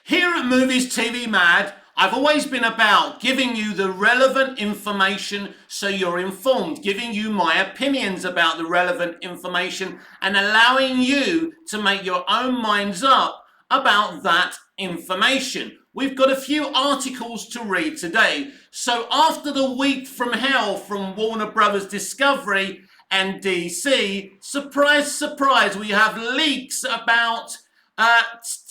Here at Movies TV Mad, I've always been about giving you the relevant information so you're informed, giving you my opinions about the relevant information and allowing you to make your own minds up about that information. We've got a few articles to read today. So after the week from hell from Warner Brothers Discovery and DC, surprise, surprise, we have leaks about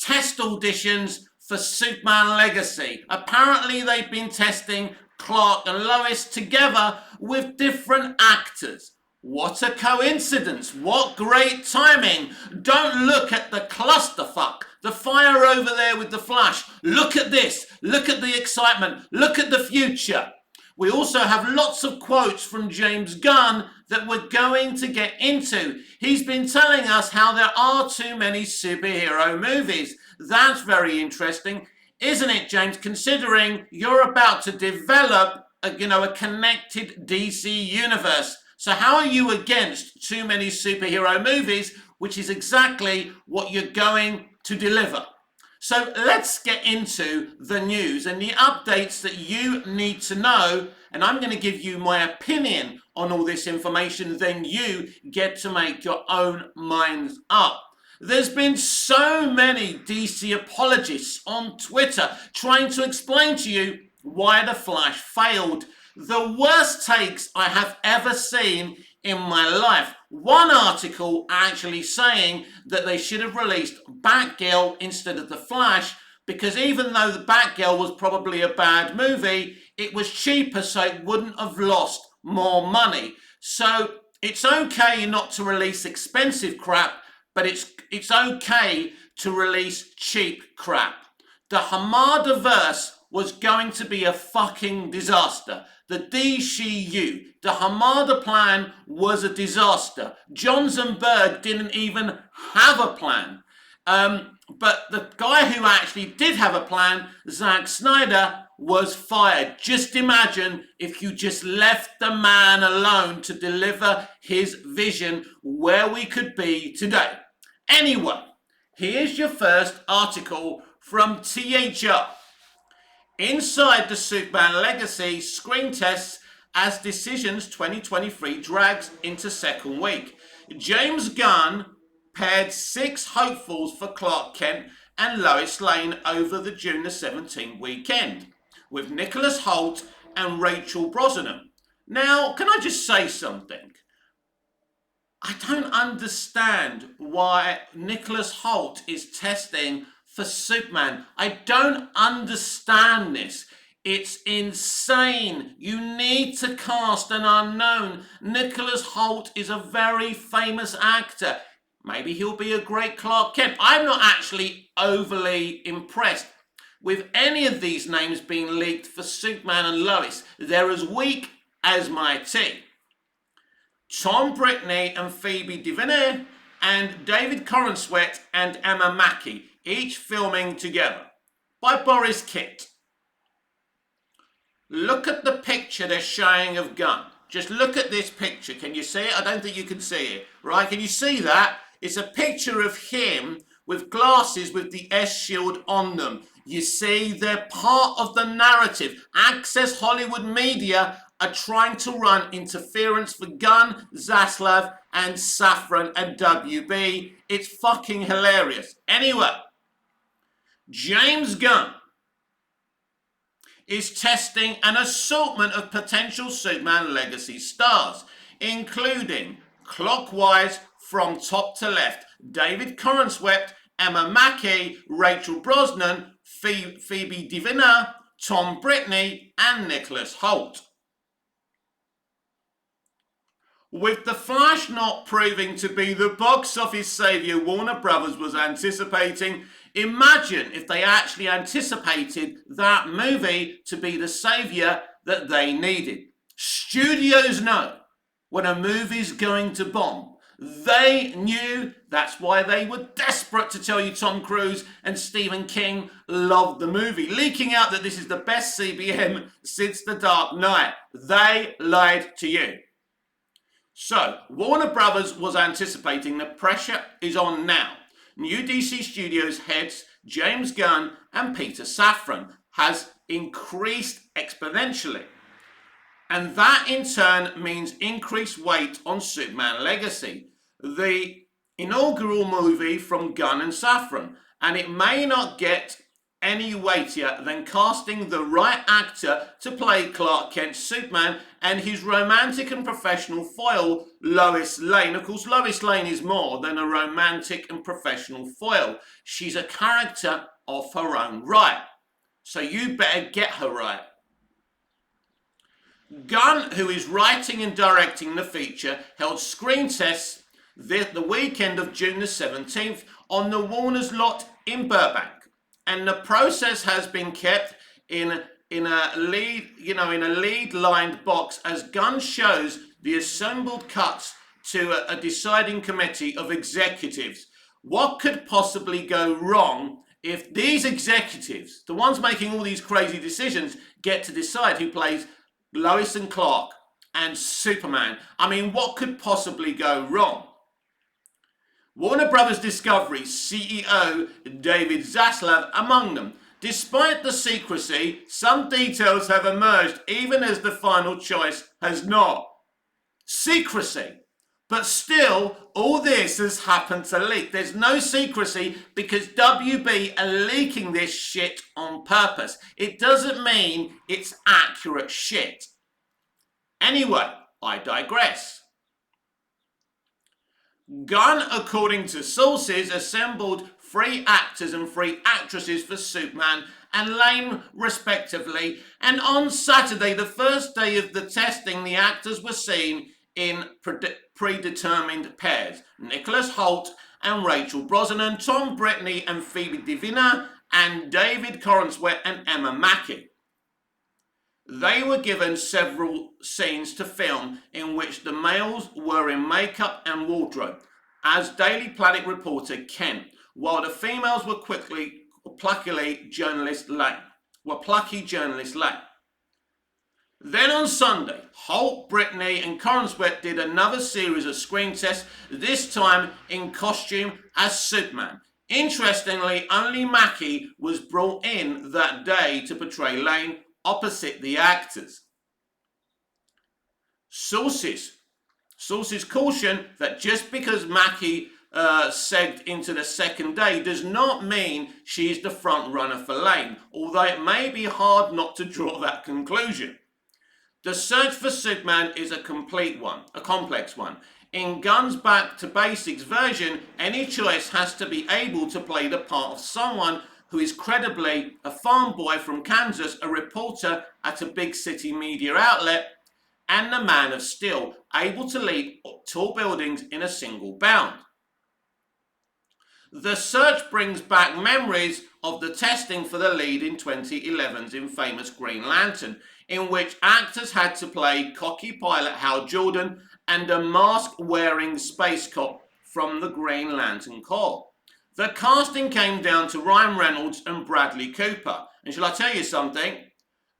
test auditions for Superman Legacy. Apparently they've been testing Clark and Lois together with different actors. What a coincidence. What great timing. Don't look at the clusterfuck, the fire over there with the Flash. Look at this. Look at the excitement. Look at the future. We also have lots of quotes from James Gunn that we're going to get into. He's been telling us how there are too many superhero movies. That's very interesting, isn't it, James? Considering you're about to develop a connected DC universe. So how are you against too many superhero movies, which is exactly what you're going to deliver? So let's get into the news and the updates that you need to know. And I'm going to give you my opinion on all this information. Then you get to make your own minds up. There's been so many DC apologists on Twitter trying to explain to you why The Flash failed. The worst takes I have ever seen in my life. One article actually saying that they should have released Batgirl instead of The Flash because even though the Batgirl was probably a bad movie, it was cheaper so it wouldn't have lost more money. So it's okay not to release expensive crap, but it's okay to release cheap crap. The Hamadaverse was going to be a fucking disaster. The DCU, the Hamada plan was a disaster. Johnson Berg didn't even have a plan. But the guy who actually did have a plan, Zack Snyder, was fired. Just imagine if you just left the man alone to deliver his vision, where we could be today. Anyway, here's your first article from THR. Inside the Superman Legacy screen tests as Decisions 2023 drags into second week. James Gunn paired 6 hopefuls for Clark Kent and Lois Lane over the June the 17th weekend, with Nicholas Hoult and Rachel Brosnahan. Now, can I just say something? I don't understand why Nicholas Hoult is testing for Superman. I don't understand this. It's insane. You need to cast an unknown. Nicholas Hoult is a very famous actor. Maybe he'll be a great Clark Kent. I'm not actually overly impressed with any of these names being leaked for Superman and Lois. They're as weak as my tea. Tom Brittney and Phoebe Diviner and David Corenswet and Emma Mackey, each filming together, by Boris Kitt. Look at the picture they're showing of Gunn. Just look at this picture. Can you see it? I don't think you can see it. Right? Can you see that? It's a picture of him with glasses with the S shield on them. You see, they're part of the narrative. Access Hollywood Media are trying to run interference for Gunn, Zaslav, and Safran and WB. It's fucking hilarious. Anyway, James Gunn is testing an assortment of potential Superman Legacy stars, including clockwise from top to left, David Corenswet, Emma Mackey, Rachel Brosnahan, Phoebe Diviner, Tom Brittney, and Nicholas Hoult. With The Flash not proving to be the box office saviour Warner Brothers was anticipating, imagine if they actually anticipated that movie to be the saviour that they needed. Studios know when a movie's going to bomb. They knew. That's why they were desperate to tell you Tom Cruise and Stephen King loved the movie, leaking out that this is the best CBM since The Dark Knight. They lied to you. So, Warner Brothers was anticipating the pressure is on now. new DC Studios heads James Gunn and Peter Safran has increased exponentially. And that in turn means increased weight on Superman Legacy, the inaugural movie from Gunn and Safran. And it may not get any weightier than casting the right actor to play Clark Kent's Superman and his romantic and professional foil, Lois Lane. Of course, Lois Lane is more than a romantic and professional foil. She's a character of her own right. So you better get her right. Gunn, who is writing and directing the feature, held screen tests the weekend of June the 17th on the Warner's lot in Burbank. And the process has been kept in a lead lined box as Gunn shows the assembled cuts to a deciding committee of executives. What could possibly go wrong if these executives, the ones making all these crazy decisions, get to decide who plays Lois and Clark and Superman? I mean, what could possibly go wrong? Warner Brothers Discovery's CEO David Zaslav among them. Despite the secrecy, some details have emerged even as the final choice has not. Secrecy. But still, all this has happened to leak. There's no secrecy because WB are leaking this shit on purpose. It doesn't mean it's accurate shit. Anyway, I digress. Gunn, according to sources, assembled 3 actors and 3 actresses for Superman and Lane respectively, and on Saturday, the first day of the testing, the actors were seen in predetermined pairs: Nicholas Hoult and Rachel Brosnahan, Tom Brittney and Phoebe Divina, and David Corenswet and Emma Mackey. They were given several scenes to film in which the males were in makeup and wardrobe, as Daily Planet reporter Ken, while the females were plucky journalist Lane. Then on Sunday, Holt, Brittney and Corenswet did another series of screen tests, this time in costume as Superman. Interestingly, only Mackey was brought in that day to portray Lane opposite the actors. Sources caution that just because Mackey segged into the second day does not mean she's the front runner for Lane, although it may be hard not to draw that conclusion. The search for Superman is a complex one. In Gunn's Back to Basics version, any choice has to be able to play the part of someone who is credibly a farm boy from Kansas, a reporter at a big city media outlet, and the Man of Steel, able to leap tall buildings in a single bound. The search brings back memories of the testing for the lead in 2011's infamous Green Lantern, in which actors had to play cocky pilot Hal Jordan and a mask-wearing space cop from the Green Lantern Corps. The casting came down to Ryan Reynolds and Bradley Cooper. And shall I tell you something?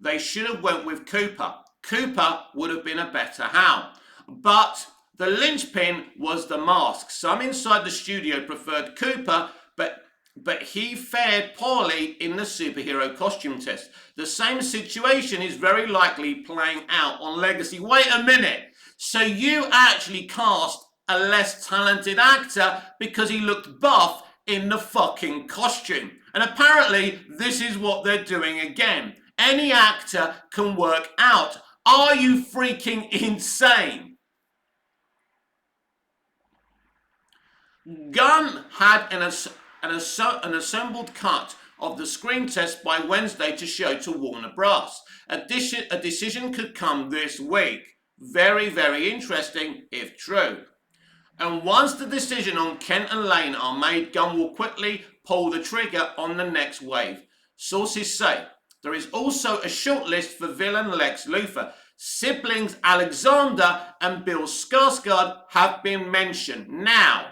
They should have went with Cooper. Cooper would have been a better Hal. But the linchpin was the mask. Some inside the studio preferred Cooper, but he fared poorly in the superhero costume test. The same situation is very likely playing out on Legacy. Wait a minute. So you actually cast a less talented actor because he looked buff in the fucking costume. And apparently this is what they're doing again. Any actor can work out. Are you freaking insane? Gunn had an assembled cut of the screen test by Wednesday to show to Warner Bros. A decision could come this week. Very, very interesting if true. And once the decision on Kent and Lane are made, Gunn will quickly pull the trigger on the next wave. Sources say there is also a shortlist for villain Lex Luthor. Siblings Alexander and Bill Skarsgård have been mentioned. Now,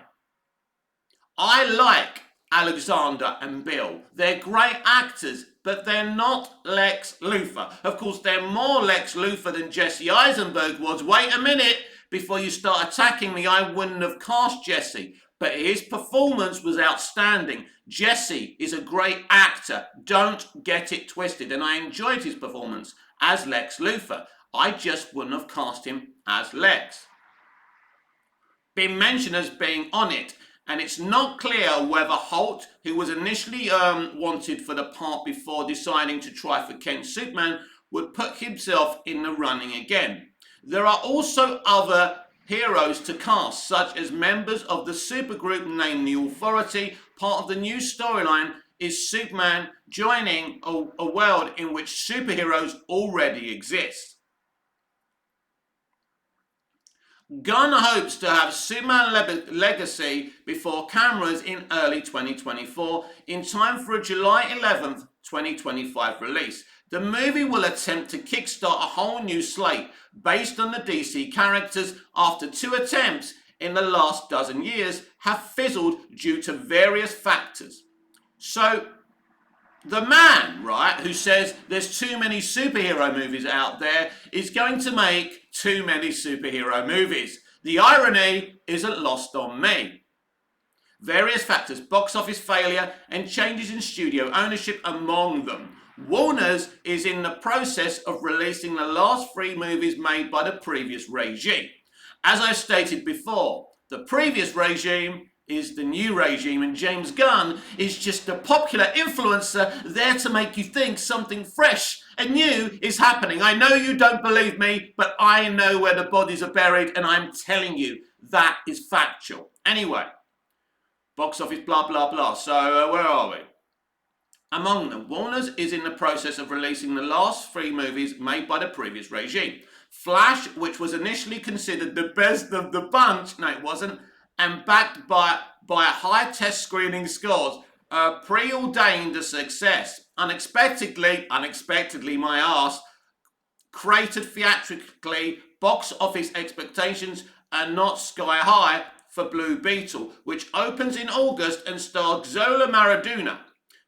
I like Alexander and Bill. They're great actors, but they're not Lex Luthor. Of course, they're more Lex Luthor than Jesse Eisenberg was. Wait a minute. Before you start attacking me, I wouldn't have cast Jesse. but his performance was outstanding. Jesse is a great actor. Don't get it twisted. And I enjoyed his performance as Lex Luthor. I just wouldn't have cast him as Lex. Been mentioned as being on it, and it's not clear whether Holt, who was initially wanted for the part before deciding to try for Kent Superman, would put himself in the running again. There are also other heroes to cast, such as members of the supergroup named the Authority. Part of the new storyline is Superman joining a world in which superheroes already exist. Gunn hopes to have Superman Legacy before cameras in early 2024, in time for a July 11th, 2025 release. The movie will attempt to kickstart a whole new slate based on the DC characters after 2 attempts in the last dozen years have fizzled due to various factors. So, the man, right, who says there's too many superhero movies out there is going to make too many superhero movies. The irony isn't lost on me. Various factors, box office failure and changes in studio ownership among them. Warner's is in the process of releasing the last 3 movies made by the previous regime. As I stated before, the previous regime is the new regime, and James Gunn is just a popular influencer there to make you think something fresh and new is happening. I know you don't believe me, but I know where the bodies are buried, and I'm telling you that is factual. Anyway, box office blah blah blah. So where are we? Among them, Warner's is in the process of releasing the last 3 movies made by the previous regime. Flash, which was initially considered the best of the bunch, no it wasn't, and backed by high test screening scores, preordained a success. Unexpectedly my arse, created theatrically, box office expectations are not sky high for Blue Beetle, which opens in August and stars Zola Maradona,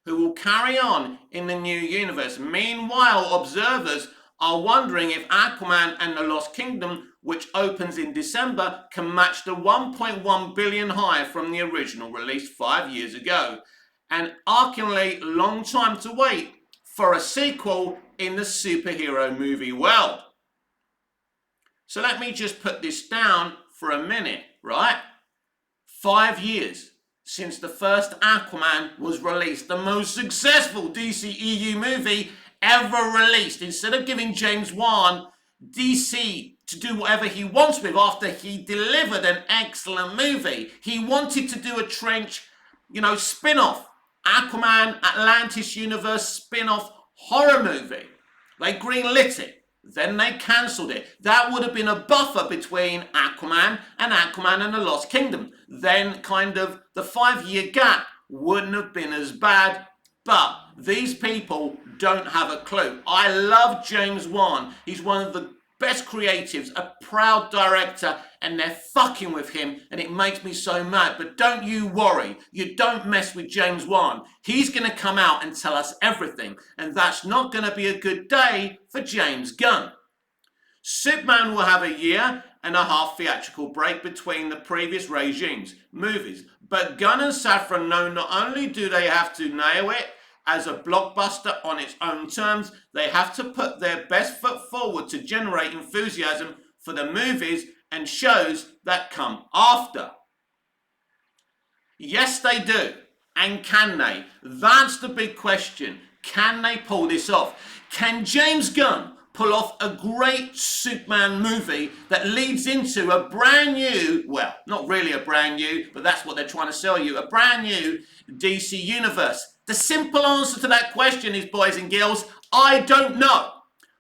who will carry on in the new universe. Meanwhile, observers are wondering if Aquaman and the Lost Kingdom, which opens in December, can match the 1.1 billion high from the original release 5 years ago. An arguably long time to wait for a sequel in the superhero movie world. So let me just put this down for a minute, right? 5 years since the first Aquaman was released, the most successful DCEU movie ever released. Instead of giving James Wan DC to do whatever he wants with after he delivered an excellent movie, he wanted to do a trench, spin-off, Aquaman, Atlantis universe spin-off horror movie. They greenlit it, then they cancelled it. That would have been a buffer between Aquaman and the Lost Kingdom. Then kind of the 5-year gap wouldn't have been as bad. But these people don't have a clue. I love James Wan. He's one of the best creatives, a proud director, and they're fucking with him, and it makes me so mad. But don't you worry. You don't mess with James Wan. He's going to come out and tell us everything, and that's not going to be a good day for James Gunn. Superman will have 1.5 years theatrical break between the previous regime's movies. But Gunn and Safran know not only do they have to nail it as a blockbuster on its own terms, they have to put their best foot forward to generate enthusiasm for the movies and shows that come after. Yes, they do. And can they? That's the big question. Can they pull this off? Can James Gunn pull off a great Superman movie that leads into a brand new, well, not really a brand new, but that's what they're trying to sell you, a brand new DC universe? The simple answer to that question is, boys and girls, I don't know.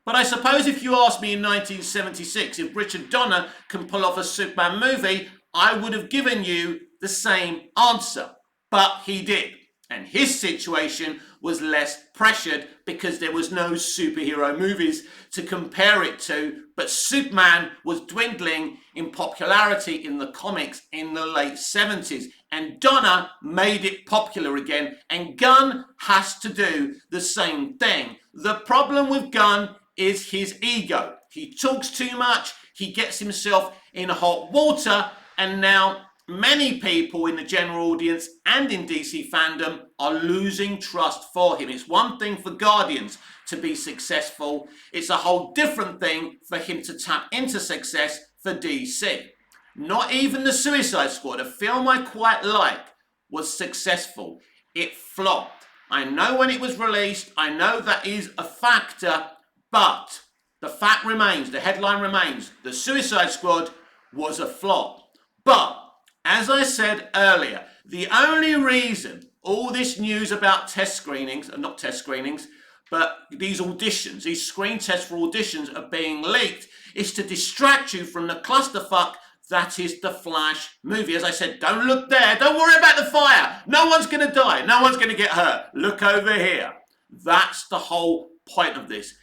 But I suppose if you asked me in 1976 if Richard Donner can pull off a Superman movie, I would have given you the same answer. But he did. And his situation was less pressured because there was no superhero movies to compare it to. But Superman was dwindling in popularity in the comics in the late 70s. And Donner made it popular again. And Gunn has to do the same thing. The problem with Gunn is his ego. He talks too much. He gets himself in hot water. And now Many people in the general audience and in DC fandom are losing trust for him. It's one thing for Guardians to be successful. It's a whole different thing for him to tap into success for DC. Not even the Suicide Squad, a film I quite like, was successful. It flopped. I know when it was released, I know that is a factor, but the fact remains, the headline remains, the Suicide Squad was a flop. But as I said earlier, the only reason all this news about test screenings, not test screenings, but these auditions, these screen tests for auditions are being leaked, is to distract you from the clusterfuck that is the Flash movie. As I said, don't look there. Don't worry about the fire. No one's going to die. No one's going to get hurt. Look over here. That's the whole point of this.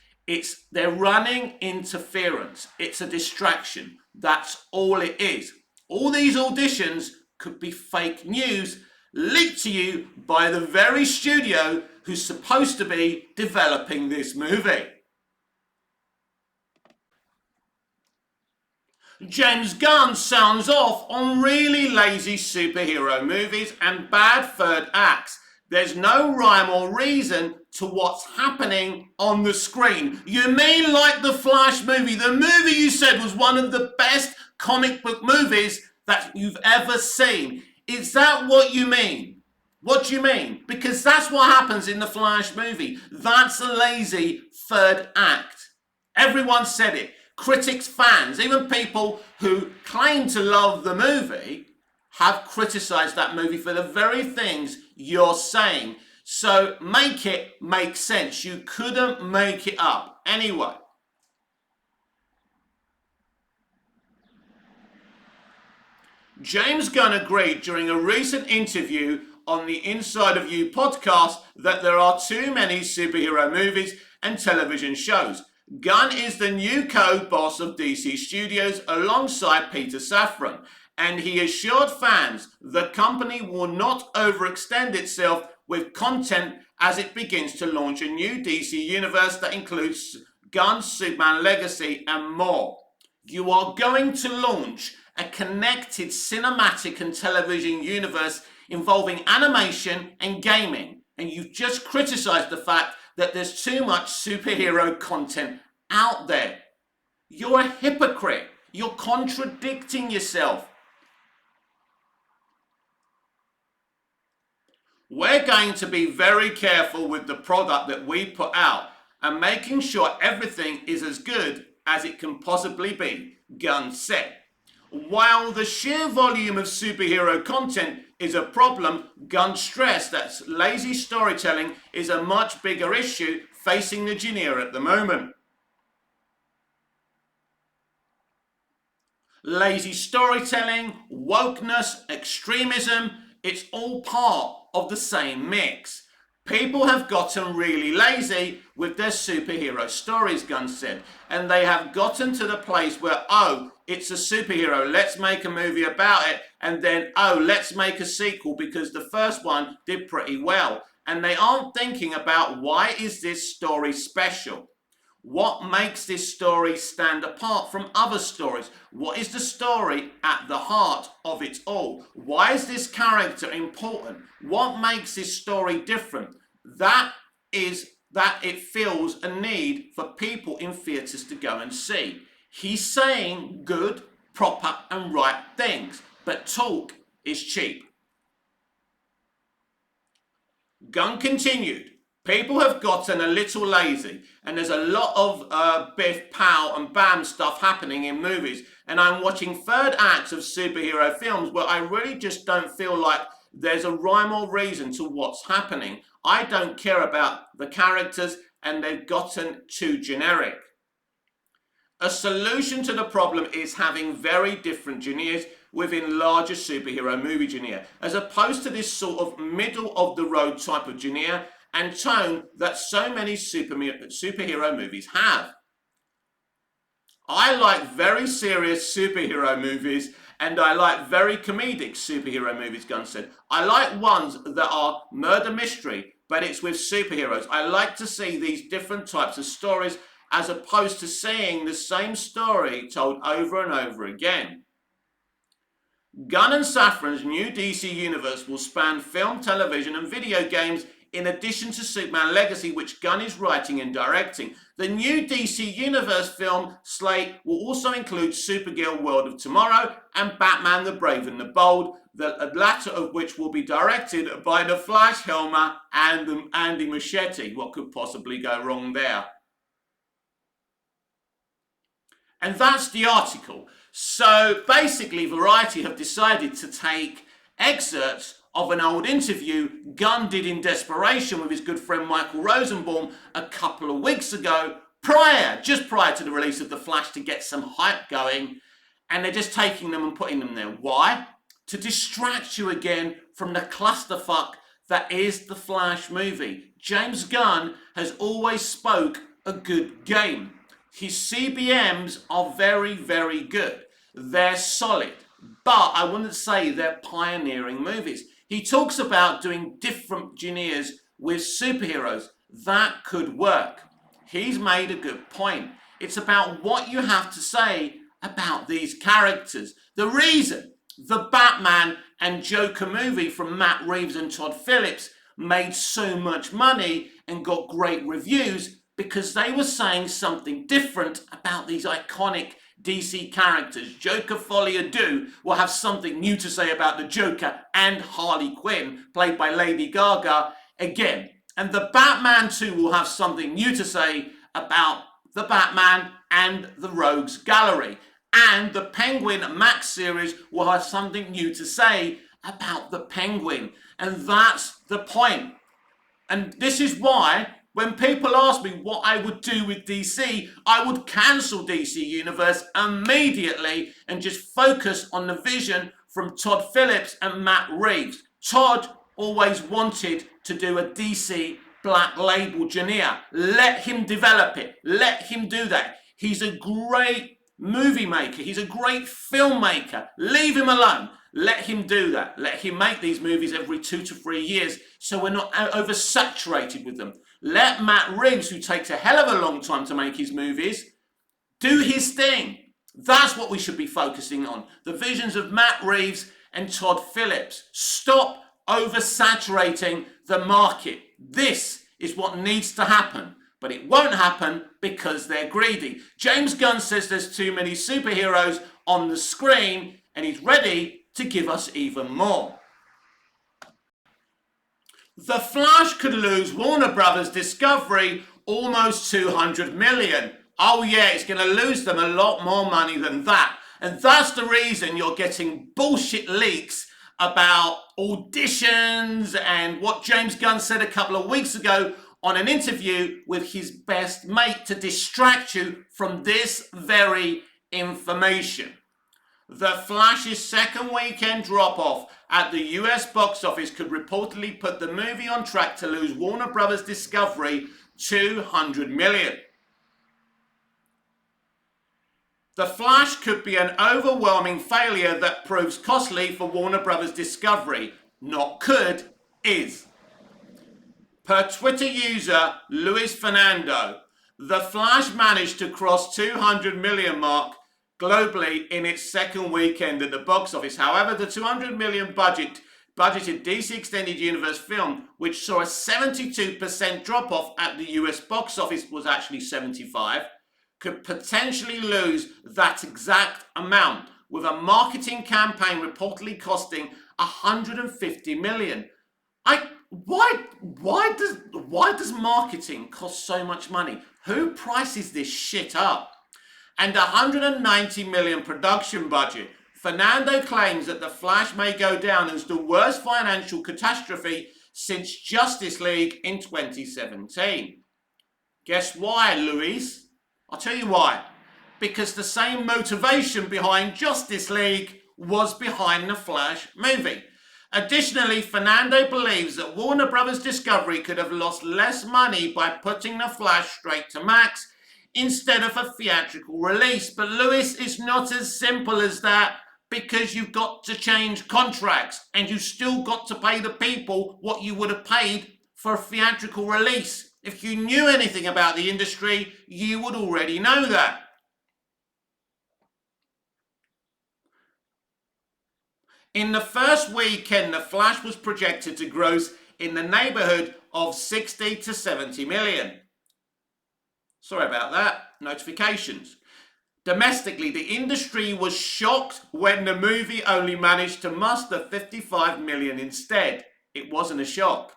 They're running interference. It's a distraction. That's all it is. All these auditions could be fake news leaked to you by the very studio who's supposed to be developing this movie. James Gunn sounds off on really lazy superhero movies and bad third acts. There's no rhyme or reason to what's happening on the screen. You mean like the Flash movie? The movie you said was one of the best comic book movies that you've ever seen. Is that what you mean? What do you mean? Because that's what happens in the Flash movie. That's a lazy third act. Everyone said it. Critics, fans, even people who claim to love the movie have criticized that movie for the very things you're saying. So make it make sense. You couldn't make it up. Anyway. James Gunn agreed during a recent interview on the Inside of You podcast that there are too many superhero movies and television shows. Gunn is the new co-boss of DC Studios alongside Peter Safran, and he assured fans the company will not overextend itself with content as it begins to launch a new DC universe that includes Gunn's Superman Legacy and more. You are going to launch a connected cinematic and television universe involving animation and gaming, and you've just criticized the fact that there's too much superhero content out there. You're a hypocrite. You're contradicting yourself. We're going to be very careful with the product that we put out and making sure everything is as good as it can possibly be, Gunn said. While the sheer volume of superhero content is a problem, Gunn stressed that lazy storytelling is a much bigger issue facing the genre at the moment. Lazy storytelling, wokeness, extremism, it's all part of the same mix. People have gotten really lazy with their superhero stories, Gunn said, and they have gotten to the place where, oh, it's a superhero, let's make a movie about it, and then, oh, let's make a sequel because the first one did pretty well. And they aren't thinking about why is this story special? What makes this story stand apart from other stories? What is the story at the heart of it all? Why is this character important? What makes this story different? That is that it fills a need for people in theatres to go and see. He's saying good, proper and right things, but talk is cheap. Gunn continued. People have gotten a little lazy and there's a lot of biff, pow and bam stuff happening in movies, and I'm watching third acts of superhero films where I really just don't feel like there's a rhyme or reason to what's happening. I don't care about the characters and they've gotten too generic. A solution to the problem is having very different genres within larger superhero movie genre, as opposed to this sort of middle of the road type of genre and tone that so many superhero movies have. I like very serious superhero movies and I like very comedic superhero movies, Gunn said. I like ones that are murder mystery, but it's with superheroes. I like to see these different types of stories as opposed to seeing the same story told over and over again. Gunn and Safran's new DC universe will span film, television, and video games in addition to Superman Legacy, which Gunn is writing and directing. The new DC Universe film slate will also include Supergirl World of Tomorrow and Batman the Brave and the Bold, the latter of which will be directed by the Flash Helmer and Andy Muschietti. What could possibly go wrong there? And that's the article. So basically, Variety have decided to take excerpts of an old interview Gunn did in desperation with his good friend Michael Rosenbaum a couple of weeks ago, just prior to the release of The Flash, to get some hype going. And they're just taking them and putting them there. Why? To distract you again from the clusterfuck that is the Flash movie. James Gunn has always spoke a good game. His CBMs are very, very good. They're solid, but I wouldn't say they're pioneering movies. He talks about doing different genres with superheroes. That could work. He's made a good point. It's about what you have to say about these characters. The reason the Batman and Joker movie from Matt Reeves and Todd Phillips made so much money and got great reviews because they were saying something different about these iconic DC characters. Joker Folie à Deux will have something new to say about the Joker and Harley Quinn, played by Lady Gaga, again. And the Batman 2 will have something new to say about the Batman and the Rogues Gallery. And the Penguin Max series will have something new to say about the Penguin. And that's the point. And this is why when people ask me what I would do with DC, I would cancel DC Universe immediately and just focus on the vision from Todd Phillips and Matt Reeves. Todd always wanted to do a DC Black Label genre. Let him develop it. Let him do that. He's a great movie maker. He's a great filmmaker. Leave him alone. Let him do that. Let him make these movies every 2 to 3 years so we're not oversaturated with them. Let Matt Reeves, who takes a hell of a long time to make his movies, do his thing. That's what we should be focusing on. The visions of Matt Reeves and Todd Phillips. Stop oversaturating the market. This is what needs to happen. But it won't happen because they're greedy. James Gunn says there's too many superheroes on the screen and he's ready to give us even more. The Flash could lose Warner Brothers Discovery almost 200 million. Oh yeah, it's going to lose them a lot more money than that. And that's the reason you're getting bullshit leaks about auditions and what James Gunn said a couple of weeks ago on an interview with his best mate to distract you from this very information. The Flash's second weekend drop-off at the US box office could reportedly put the movie on track to lose Warner Brothers Discovery $200 million. The Flash could be an overwhelming failure that proves costly for Warner Brothers Discovery. Not could, is. Per Twitter user Luis Fernando, The Flash managed to cross 200 million mark globally in its second weekend at the box office. However, the 200 million budgeted DC Extended Universe film, which saw a 72% drop-off at the US box office, was actually 75%, could potentially lose that exact amount, with a marketing campaign reportedly costing 150 million. Why does marketing cost so much money? Who prices this shit up? And 190 million production budget. Fernando claims that The Flash may go down as the worst financial catastrophe since Justice League in 2017. Guess why, Luis? I'll tell you why. Because the same motivation behind Justice League was behind the Flash movie. Additionally, Fernando believes that Warner Brothers Discovery could have lost less money by putting the Flash straight to Max instead of a theatrical release. But Lewis, it's not as simple as that, because you've got to change contracts and you still got to pay the people what you would have paid for a theatrical release. If you knew anything about the industry, you would already know that. In the first weekend, The Flash was projected to gross in the neighborhood of 60 to 70 million. Sorry about that. Notifications. Domestically, the industry was shocked when the movie only managed to muster 55 million instead. It wasn't a shock.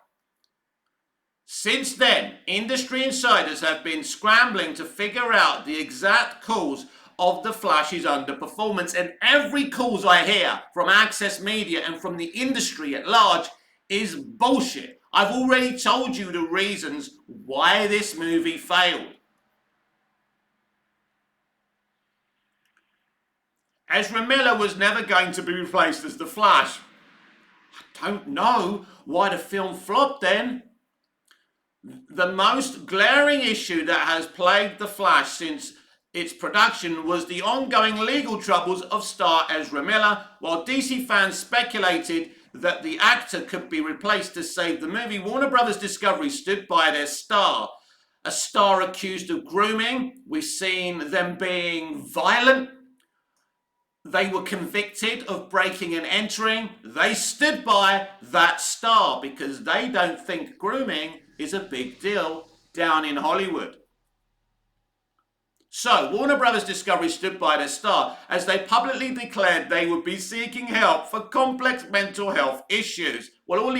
Since then, industry insiders have been scrambling to figure out the exact cause of The Flash's underperformance, and every cause I hear from Access Media and from the industry at large is bullshit. I've already told you the reasons why this movie failed. Ezra Miller was never going to be replaced as the Flash. I don't know why the film flopped then. The most glaring issue that has plagued The Flash since its production was the ongoing legal troubles of star Ezra Miller, while DC fans speculated that the actor could be replaced to save the movie. Warner Brothers Discovery stood by their star. A star accused of grooming. We've seen them being violent. They were convicted of breaking and entering. They stood by that star because they don't think grooming is a big deal down in Hollywood. So, Warner Brothers Discovery stood by their star as they publicly declared they would be seeking help for complex mental health issues. Well, all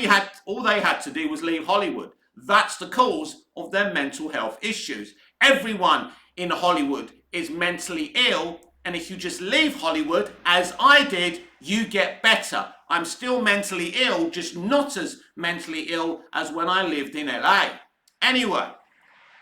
they had to do was leave Hollywood. That's the cause of their mental health issues. Everyone in Hollywood is mentally ill, and if you just leave Hollywood, as I did, you get better. I'm still mentally ill, just not as mentally ill as when I lived in LA. Anyway,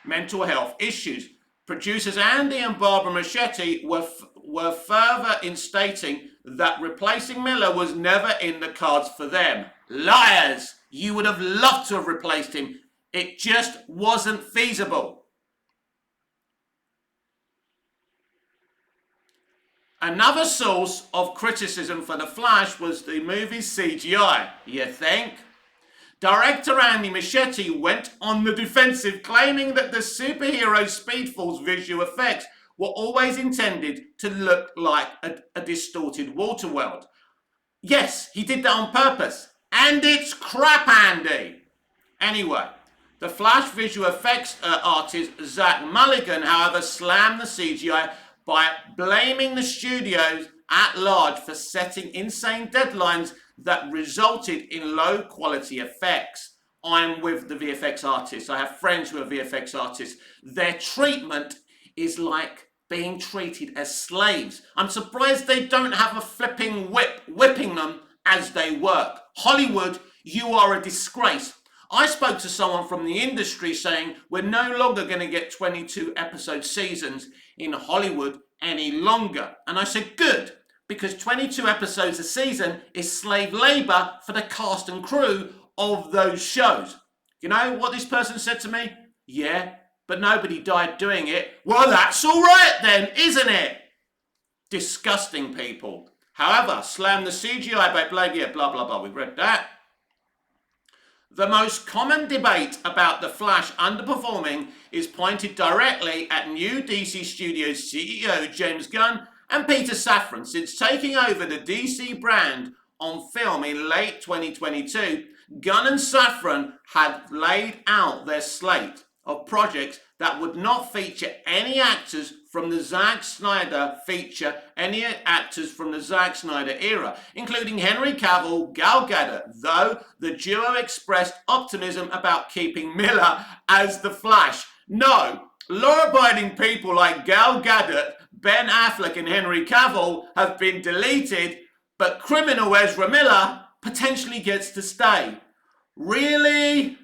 mental health issues. Producers Andy and Barbara Machete were further in stating that replacing Miller was never in the cards for them. Liars! You would have loved to have replaced him. It just wasn't feasible. Another source of criticism for The Flash was the movie's CGI. You think? Director Andy Machete went on the defensive, claiming that the superhero Speedfall's visual effects were always intended to look like a distorted water world. Yes, he did that on purpose. And it's crap, Andy! Anyway, the Flash visual effects artist Zach Mulligan, however, slammed the CGI by blaming the studios at large for setting insane deadlines that resulted in low quality effects. I'm with the VFX artists. I have friends who are VFX artists. Their treatment is like being treated as slaves. I'm surprised they don't have a flipping whip whipping them as they work. Hollywood, you are a disgrace. I spoke to someone from the industry saying we're no longer going to get 22 episode seasons in Hollywood any longer. And I said, good, because 22 episodes a season is slave labor for the cast and crew of those shows. You know what this person said to me? Yeah, but nobody died doing it. Well, that's all right then, isn't it? Disgusting people. However, slam the CGI by blame, yeah, blah, blah, blah, we've read that. The most common debate about The Flash underperforming is pointed directly at new DC Studios CEO James Gunn and Peter Safran. Since taking over the DC brand on film in late 2022, Gunn and Safran had laid out their slate of projects that would not feature any actors from the Zack Snyder era, including Henry Cavill, Gal Gadot, though the duo expressed optimism about keeping Miller as the Flash. No, law-abiding people like Gal Gadot, Ben Affleck and Henry Cavill have been deleted, but criminal Ezra Miller potentially gets to stay. Really?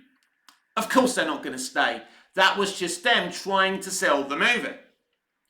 Of course they're not going to stay. That was just them trying to sell the movie.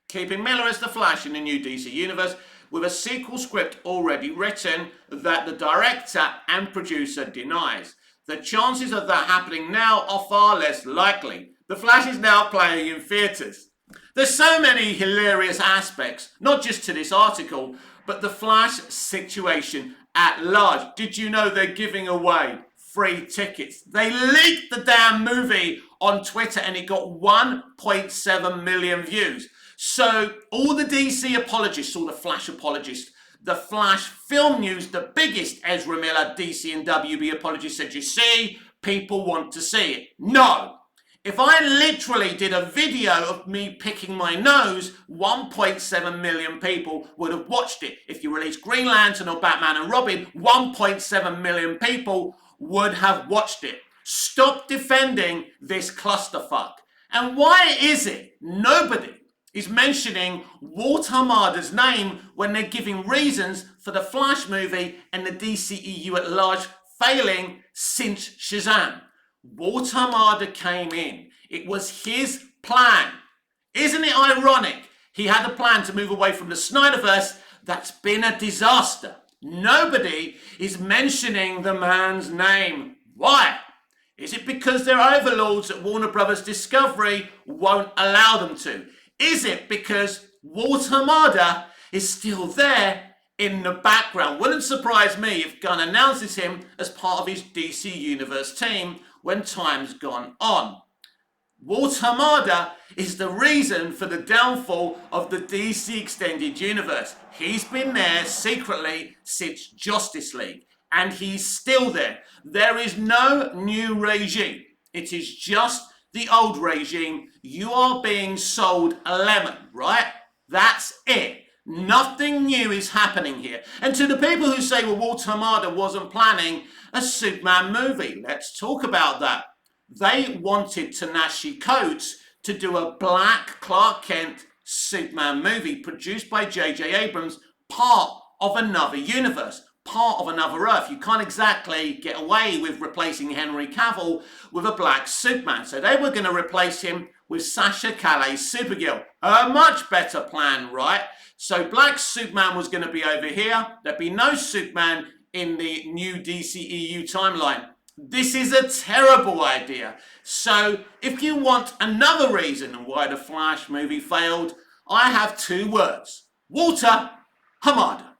Keeping Miller as the Flash in the new DC universe with a sequel script already written that the director and producer denies. The chances of that happening now are far less likely. The Flash is now playing in theatres. There's so many hilarious aspects, not just to this article, but the Flash situation at large. Did you know they're giving away free tickets? They leaked the damn movie on Twitter and it got 1.7 million views. So all the DC apologists, all the Flash apologists, the Flash Film News, the biggest Ezra Miller DC and WB apology, said, you see, people want to see it. No. If I literally did a video of me picking my nose, 1.7 million people would have watched it. If you released Green Lantern or Batman and Robin, 1.7 million people would have watched it. Stop defending this clusterfuck. And why is it nobody is mentioning Walt Hamada's name when they're giving reasons for the Flash movie and the DCEU at large failing since Shazam? Walt Hamada came in. It was his plan. Isn't it ironic? He had a plan to move away from the Snyderverse that's been a disaster. Nobody is mentioning the man's name. Why? Is it because their overlords at Warner Brothers Discovery won't allow them to? Is it because Walt Hamada is still there in the background? Wouldn't surprise me if Gunn announces him as part of his DC Universe team when time's gone on. Walt Hamada is the reason for the downfall of the DC Extended Universe. He's been there secretly since Justice League, and he's still there. There is no new regime. It is just the old regime. You are being sold a lemon, right? That's it. Nothing new is happening here. And to the people who say, well, Walt Hamada wasn't planning a Superman movie, let's talk about that. They wanted Ta-Nehisi Coates to do a black Clark Kent Superman movie produced by J.J. Abrams, part of another universe, part of another Earth. You can't exactly get away with replacing Henry Cavill with a black Superman. So they were going to replace him with Sasha Calle's Supergirl. A much better plan, right? So black Superman was going to be over here. There'd be no Superman in the new DCEU timeline. This is a terrible idea. So if you want another reason why the Flash movie failed, I have two words. Walter Hamada.